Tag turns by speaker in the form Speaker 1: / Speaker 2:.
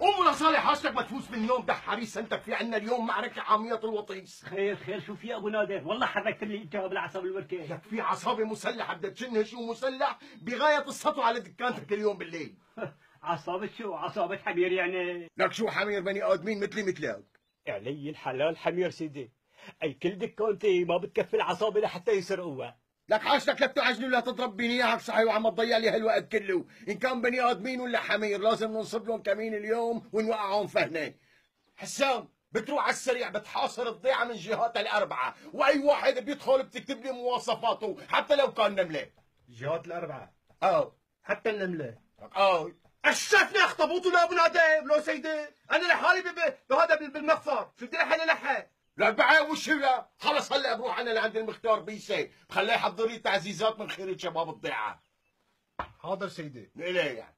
Speaker 1: قوم لصالح حاجتك ما تفوز بالنوم، ده حريص انت في عنا اليوم معركه حاميه الوطيس.
Speaker 2: خير خير، شو في ابو نادر؟ والله حركت لي الجواب بالعصب الوركه.
Speaker 1: لك في عصابه مسلحه بدها تشنهش ومسلح بغايه السطو على دكانتك اليوم بالليل.
Speaker 2: عصابة شو؟ عصابة حمير يعني؟
Speaker 1: لك شو حمير بني ادمين مثلي مثلك.
Speaker 2: علي الحلال حمير سيدي، اي كل دكانتي ما بتكفي العصابة لحتى يسرقوها.
Speaker 1: لك حاجتك لا بتعجل ولا تضرب بيني اياك صحي وعم تضيع لي هالوقت كله، ان كان بني ادمين ولا حمير لازم ننصب لهم كمين اليوم ونوقعهم فهنه. حسام بتروح على السريع بتحاصر الضيعه من جهات الاربعه، واي واحد بيدخل بتكتب لي مواصفاته حتى لو كان نمله.
Speaker 3: جهات الاربعه
Speaker 1: حتى
Speaker 3: النمله.
Speaker 1: الشفنا اخطبوطه لابو نادم لو سيدي، انا لحالي بهذا بالمخفر، شو بدي احل لحه؟ لا بعي وش لا، خلص هلا بروح انا لعند المختار بيسي، بخليه يحضر لي تعزيزات من خير شباب الضيعه.
Speaker 3: حاضر سيدي.
Speaker 1: ليه يعني؟